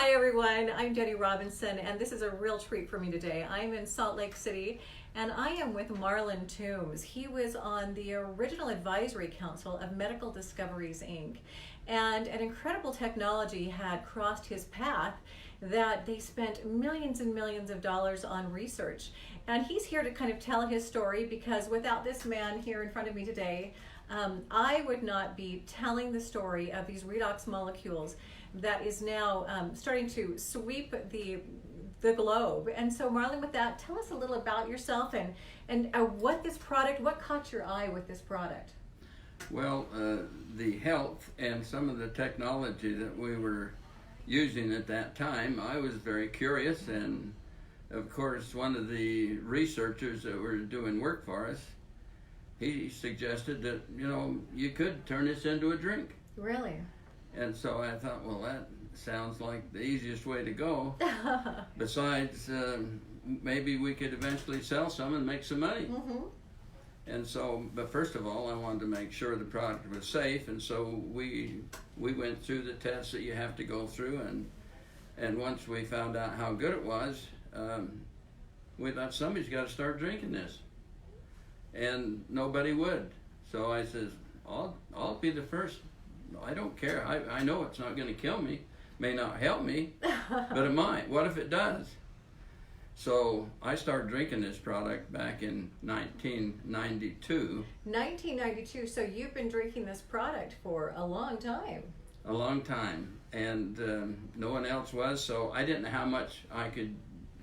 Hi everyone, I'm Deni Robinson, and this is a real treat for me today. I'm in Salt Lake City, and I am with Marlin Toombs. He was on the original advisory council of Medical Discoveries, Inc. And an incredible technology had crossed his path that they spent millions and millions of dollars on research. And he's here to kind of tell his story, because without this man here in front of me today, I would not be telling the story of these redox molecules that is now starting to sweep the globe. And so Marlon, with that, tell us a little about yourself and what caught your eye with this product? Well, the health and some of the technology that we were using at that time, I was very curious, and of course one of the researchers that were doing work for us, he suggested that, you could turn this into a drink. Really? And so I thought, well, that sounds like the easiest way to go. Besides, maybe we could eventually sell some and make some money. Mm-hmm. And so, but first of all, I wanted to make sure the product was safe, and so we went through the tests that you have to go through, and once we found out how good it was, we thought somebody's got to start drinking this, and nobody would. So I says, I'll be the first. I don't care. I know it's not going to kill me, may not help me, but it might. What if it does? So I started drinking this product back in 1992. 1992, so you've been drinking this product for a long time. A long time, and no one else was, so I didn't know how much I could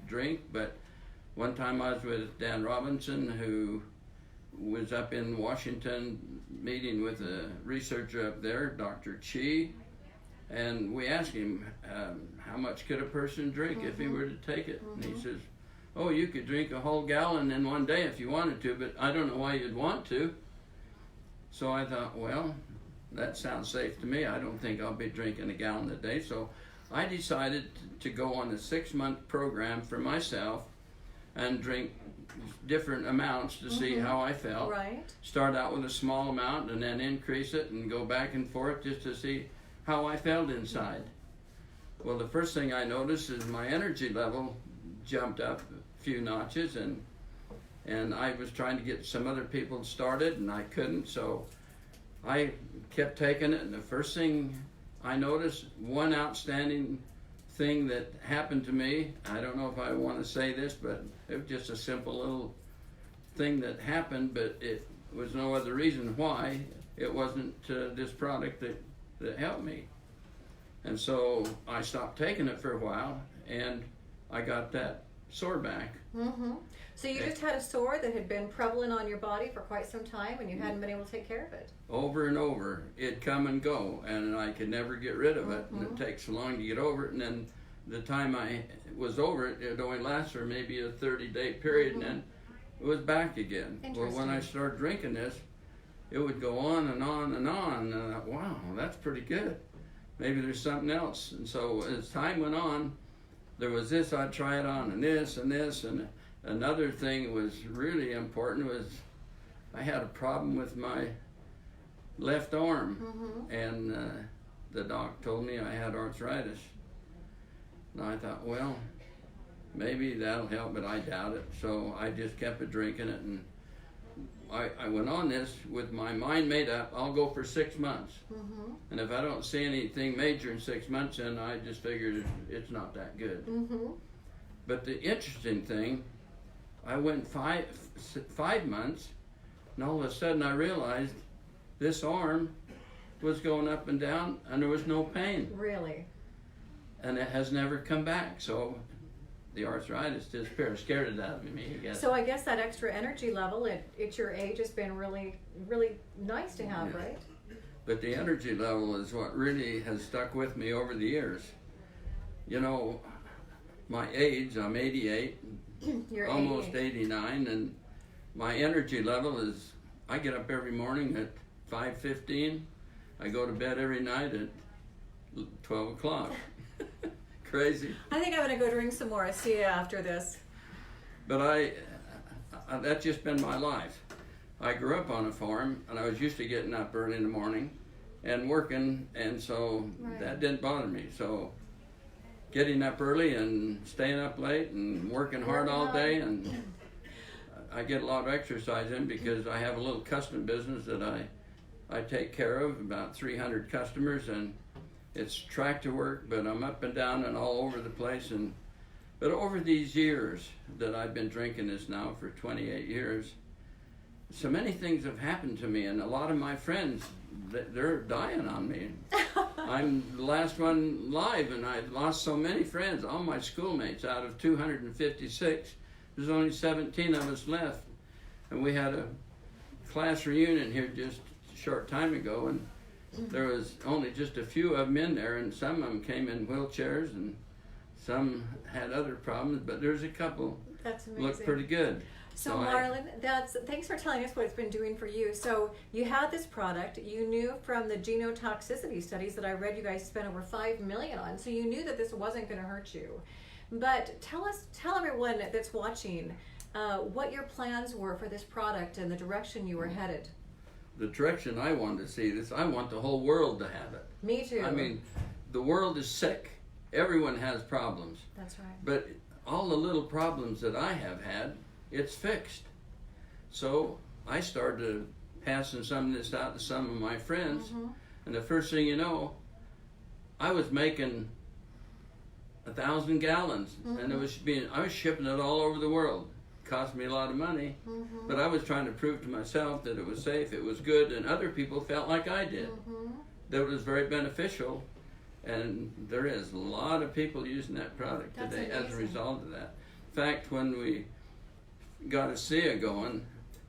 drink, but one time I was with Dan Robinson, who was up in Washington meeting with a researcher up there, Dr. Chi, and we asked him, how much could a person drink if he were to take it? And he says, oh, you could drink a whole gallon in one day if you wanted to, but I don't know why you'd want to. So I thought, well, that sounds safe to me. I don't think I'll be drinking a gallon a day. So I decided to go on a 6-month program for myself and drink different amounts to see how I felt. Right. Start out with a small amount and then increase it and go back and forth just to see how I felt inside. Well, the first thing I noticed is my energy level jumped up a few notches, and I was trying to get some other people started and I couldn't, so I kept taking it, and the first thing I noticed, one outstanding thing that happened to me, I don't know if I want to say this, but it was just a simple little thing that happened, but it was no other reason why. It wasn't this product that helped me. And so I stopped taking it for a while, and I got that sore back. Mm-hmm. So you just had a sore that had been prevalent on your body for quite some time, and you hadn't been able to take care of it. Over and over, it'd come and go, and I could never get rid of it, and it takes so long to get over it, and then the time I was over it, it only lasts for maybe a 30-day period, and then it was back again. Well, when I started drinking this, it would go on and on and on, and I thought, wow, that's pretty good. Maybe there's something else. And so as time went on, there was this I'd try it on, and this, and another thing was really important was I had a problem with my left arm, and the doc told me I had arthritis. And I thought, well, maybe that'll help, but I doubt it. So I just kept drinking it, and I went on this with my mind made up. I'll go for 6 months, and if I don't see anything major in 6 months, then I just figured it's not that good. But the interesting thing, I went five months, and all of a sudden I realized this arm was going up and down, and there was no pain. Really? And it has never come back. So the arthritis disappeared. Scared it out of me, I guess. So I guess that extra energy level at your age has been really, really nice to have, right? But the energy level is what really has stuck with me over the years. My age, I'm 88, You're almost 88. 89, and my energy level is, I get up every morning at 5:15. I go to bed every night at 12 o'clock. Crazy. I think I'm going to go drink some more. I see you after this. But that's just been my life. I grew up on a farm, and I was used to getting up early in the morning and working, and so that didn't bother me. So getting up early and staying up late and working hard all day, and I get a lot of exercise in because I have a little custom business that I take care of, about 300 customers, and it's tractor work, but I'm up and down and all over the place. But over these years that I've been drinking this now for 28 years, so many things have happened to me, and a lot of my friends, they're dying on me. I'm the last one live, and I've lost so many friends, all my schoolmates. Out of 256, there's only 17 of us left. And we had a class reunion here just a short time ago, and there was only just a few of them in there, and some of them came in wheelchairs, and some had other problems, but there's a couple That's amazing. look pretty good. So Marlin, thanks for telling us what it's been doing for you. So you had this product, you knew from the genotoxicity studies that I read you guys spent over $5 million on, so you knew that this wasn't going to hurt you. But tell everyone that's watching what your plans were for this product and the direction you were headed. The direction I want to see this, I want the whole world to have it. Me too. I mean, the world is sick. Everyone has problems. That's right. But all the little problems that I have had, it's fixed. So I started passing some of this out to some of my friends, and the first thing you know, I was making 1,000 gallons, and I was shipping it all over the world. Cost me a lot of money, but I was trying to prove to myself that it was safe, it was good, and other people felt like I did. That it was very beneficial, and there is a lot of people using that product today as a result of that. In fact, when we got ASEA going,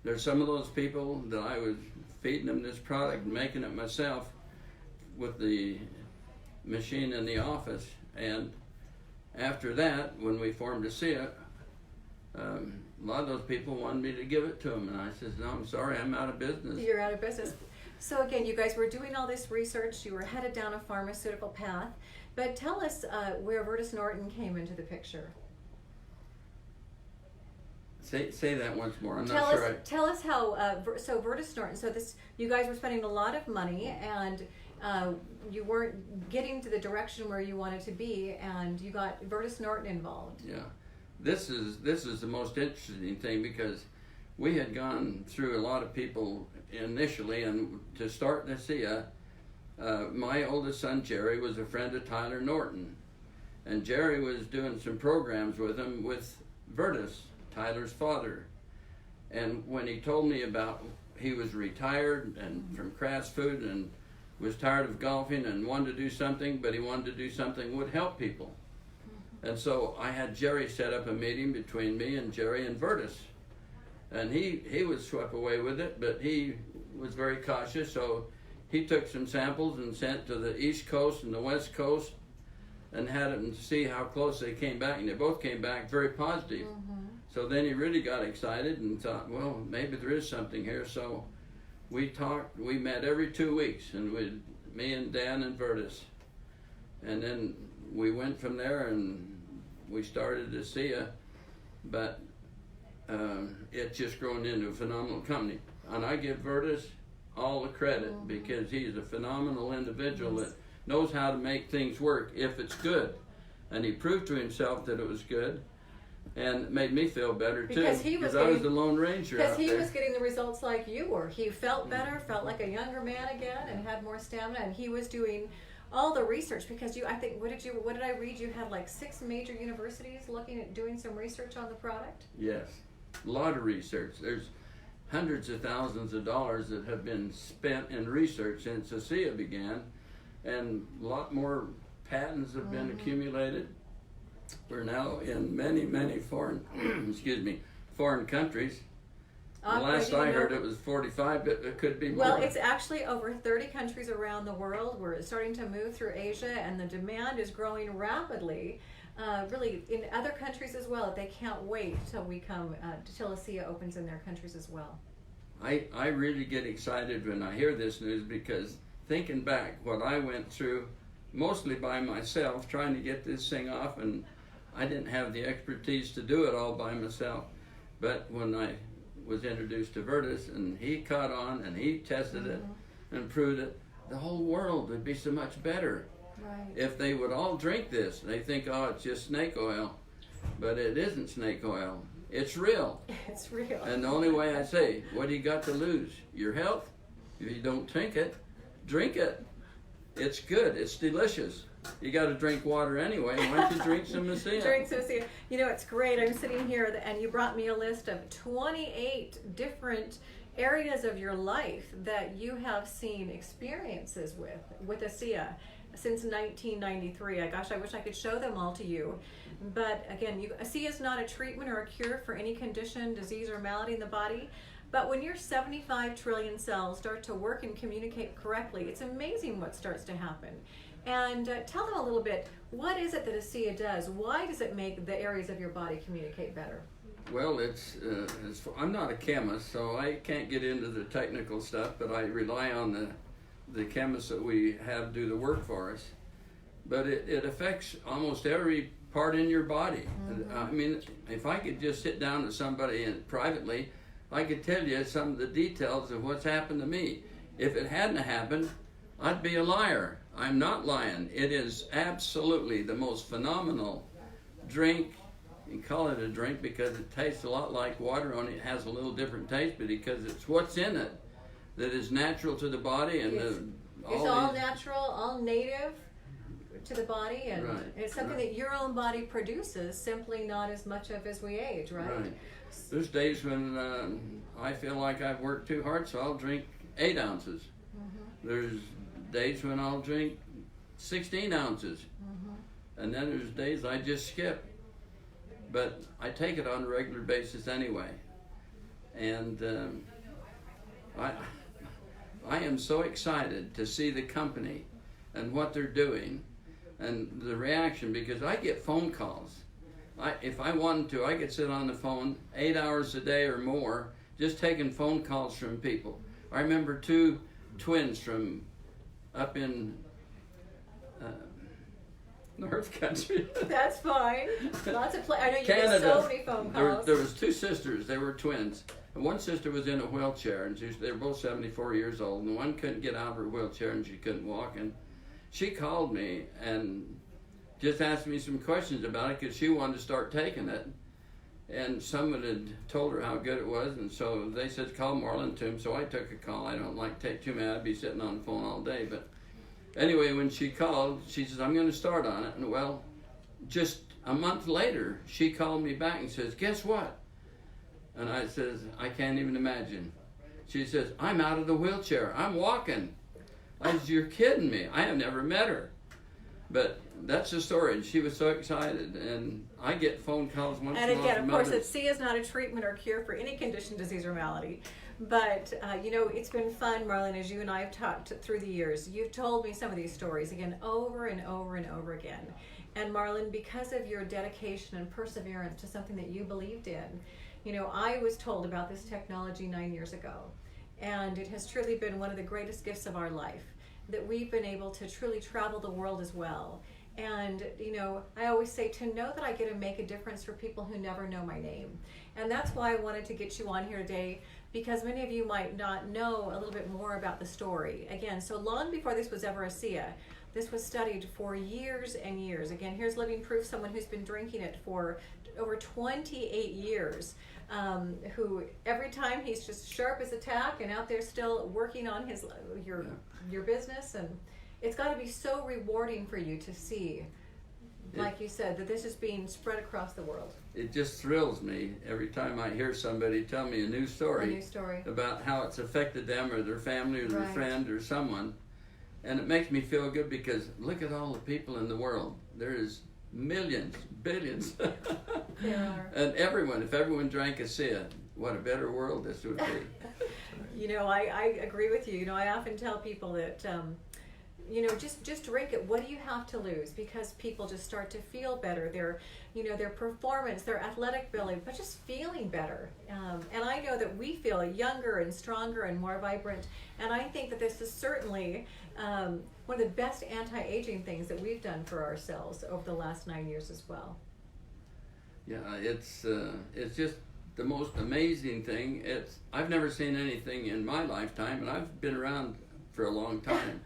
there's some of those people that I was feeding them this product and making it myself with the machine in the office, and after that, when we formed ASEA, a lot of those people wanted me to give it to them, and I said, no, I'm sorry, I'm out of business. You're out of business. So again, you guys were doing all this research, you were headed down a pharmaceutical path, but tell us where Virtus Norton came into the picture. Say that once more. I'm tell not us, sure. Tell us how. So Virtus Norton. So you guys were spending a lot of money, and you weren't getting to the direction where you wanted to be, and you got Virtus Norton involved. Yeah, this is the most interesting thing, because we had gone through a lot of people initially, and to start ASEA, my oldest son Jerry was a friend of Tyler Norton, and Jerry was doing some programs with him with Virtus, Tyler's father. And when he told me about, he was retired and from Kraft Food and was tired of golfing and wanted to do something, but he wanted to do something that would help people. And so I had Jerry set up a meeting between me and Jerry and Virtus. And he was swept away with it, but he was very cautious, so he took some samples and sent to the East Coast and the West Coast and had them see how close they came back, and they both came back very positive. So then he really got excited and thought, well, maybe there is something here. So we talked, we met every 2 weeks, and me and Dan and Virtus. And then we went from there and we started ASEA, but it's just grown into a phenomenal company. And I give Virtus all the credit, because he's a phenomenal individual that knows how to make things work if it's good. And he proved to himself that it was good. And it made me feel better too, because I was the Lone Ranger out there. Because he was getting the results like you were. He felt better, felt like a younger man again, and had more stamina. And he was doing all the research, because I think, what did I read? You had like 6 major universities looking at doing some research on the product. Yes, a lot of research. There's hundreds of thousands of dollars that have been spent in research since ASEA began, and a lot more patents have been accumulated. We're now in many, many foreign, foreign countries. The last I heard it was 45, but it could be more. Well, it's actually over 30 countries around the world. We're starting to move through Asia, and the demand is growing rapidly. Really, in other countries as well. They can't wait till till ASEA opens in their countries as well. I really get excited when I hear this news, because thinking back what I went through, mostly by myself, trying to get this thing off, and I didn't have the expertise to do it all by myself. But when I was introduced to Virtus, and he caught on, and he tested it and proved it, the whole world would be so much better. Right. If they would all drink this, they think, oh, it's just snake oil, but it isn't snake oil. It's real. It's real. And the only way I say, what do you got to lose? Your health? If you don't drink it, drink it. It's good. It's delicious. You got to drink water anyway. Why don't you drink some ASEA? Drink some ASEA. You know, it's great. I'm sitting here, and you brought me a list of 28 different areas of your life that you have seen experiences with ASEA since 1993. Gosh, I wish I could show them all to you. But again, ASEA is not a treatment or a cure for any condition, disease, or malady in the body. But when your 75 trillion cells start to work and communicate correctly, it's amazing what starts to happen. And tell them a little bit, what is it that ASEA does? Why does it make the areas of your body communicate better? Well, I'm not a chemist, so I can't get into the technical stuff, but I rely on the chemists that we have do the work for us. But it affects almost every part in your body. Mm-hmm. I mean, if I could just sit down with somebody privately, I could tell you some of the details of what's happened to me. If it hadn't happened, I'd be a liar. I'm not lying. It is absolutely the most phenomenal drink. You can call it a drink because it tastes a lot like water, only it has a little different taste, but because it's what's in it that is natural to the body. And it's all natural, all native to the body, and right, it's something that your own body produces, simply not as much of as we age, right? Right. There's days when I feel like I've worked too hard, so I'll drink 8 ounces. Mm-hmm. There's days when I'll drink 16 ounces. Mm-hmm. And then there's days I just skip. But I take it on a regular basis anyway. And I am so excited to see the company and what they're doing and the reaction, because I get phone calls. If I wanted to, I could sit on the phone 8 hours a day or more just taking phone calls from people. I remember 2 twins from up in North Country. That's fine. Lots of I know you Canada. get so many phone calls. There was 2 sisters. They were twins. And one sister was in a wheelchair, and they were both 74 years old. And one couldn't get out of her wheelchair, and she couldn't walk. And she called me and just asked me some questions about it because she wanted to start taking it. And someone had told her how good it was, and so they said, call Marlin Toombs. So I took a call. I don't like to take too many. I'd be sitting on the phone all day. But anyway, when she called, she says, I'm going to start on it. And well, just a month later, she called me back and says, guess what? And I says, I can't even imagine. She says, I'm out of the wheelchair. I'm walking. I said, you're kidding me. I have never met her. But that's the story. And she was so excited. And I get phone calls once in a while. And again, of course, ASEA is not a treatment or cure for any condition, disease, or malady. But, it's been fun, Marlin, as you and I have talked through the years. You've told me some of these stories again over and over and over again. And Marlin, because of your dedication and perseverance to something that you believed in, I was told about this technology 9 years ago. And it has truly been one of the greatest gifts of our life, that we've been able to truly travel the world as well. And, I always say to know that I get to make a difference for people who never know my name. And that's why I wanted to get you on here today, because many of you might not know a little bit more about the story. Again, so long before this was ever ASEA, this was studied for years and years. Again, here's living proof, someone who's been drinking it for over 28 years, who every time he's just sharp as a tack and out there still working on your business. And it's got to be so rewarding for you to see, like you said, that this is being spread across the world. It just thrills me every time I hear somebody tell me a new story about how it's affected them or their family or their friend or someone. And it makes me feel good because look at all the people in the world. There is millions, billions. There are. And if everyone drank ASEA, what a better world this would be. I agree with you. I often tell people that, just drink it. What do you have to lose? Because people just start to feel better. Their performance, their athletic ability, but just feeling better. And I know that we feel younger and stronger and more vibrant. And I think that this is certainly one of the best anti-aging things that we've done for ourselves over the last 9 years as well. Yeah, it's just the most amazing thing. I've never seen anything in my lifetime, and I've been around for a long time.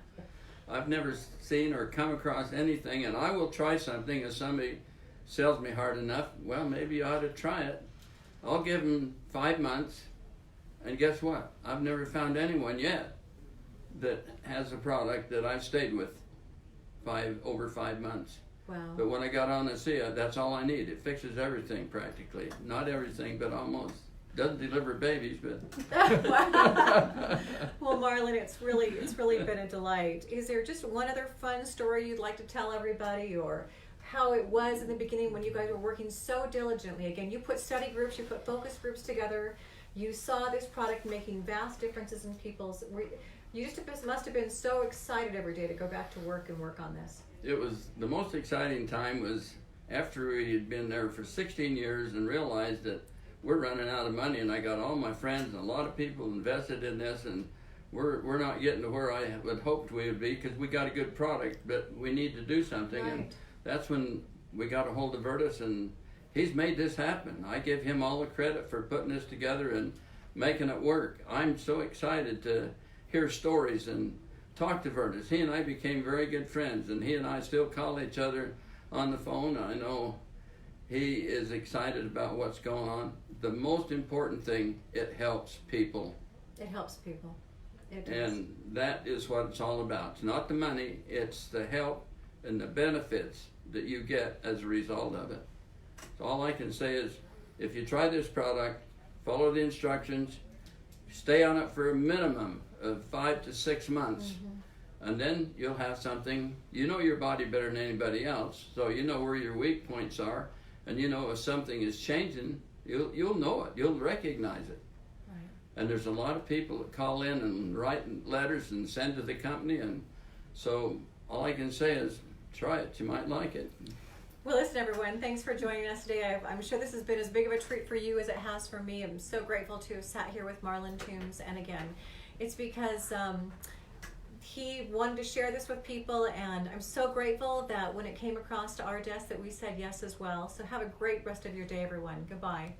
I've never seen or come across anything, and I will try something if somebody sells me hard enough. Well, maybe you ought to try it. I'll give them 5 months, and guess what? I've never found anyone yet that has a product that I've stayed with over 5 months. Wow. But when I got on the SIA, that's all I need. It fixes everything practically. Not everything, but almost. Doesn't deliver babies, but. Well, Marlin, it's really been a delight. Is there just one other fun story you'd like to tell everybody, or how it was in the beginning when you guys were working so diligently? Again, you put study groups, you put focus groups together. You saw this product making vast differences in people's. You just must have been so excited every day to go back to work and work on this. It was the most exciting time was after we had been there for 16 years and realized that we're running out of money, and I got all my friends and a lot of people invested in this, and we're not getting to where I had hoped we would be, because we got a good product, but we need to do something. Right. And that's when we got a hold of Redox, and he's made this happen. I give him all the credit for putting this together and making it work. I'm so excited to hear stories and talk to Redox. He and I became very good friends, and he and I still call each other on the phone. I know he is excited about what's going on. The most important thing, it helps people. It helps people. It does. And that is what it's all about. It's not the money, it's the help and the benefits that you get as a result of it. So all I can say is, if you try this product, follow the instructions, stay on it for a minimum of 5 to 6 months, and then you'll have something. You know your body better than anybody else, so you know where your weak points are, and you know if something is changing, you'll know it, you'll recognize it. Right. And there's a lot of people that call in and write letters and send to the company, and so all I can say is try it, you might like it. Well, listen, everyone, thanks for joining us today. I'm sure this has been as big of a treat for you as it has for me. I'm so grateful to have sat here with Marlin Toombs, and again, it's because he wanted to share this with people, and I'm so grateful that when it came across to our desk that we said yes as well. So have a great rest of your day, everyone. Goodbye.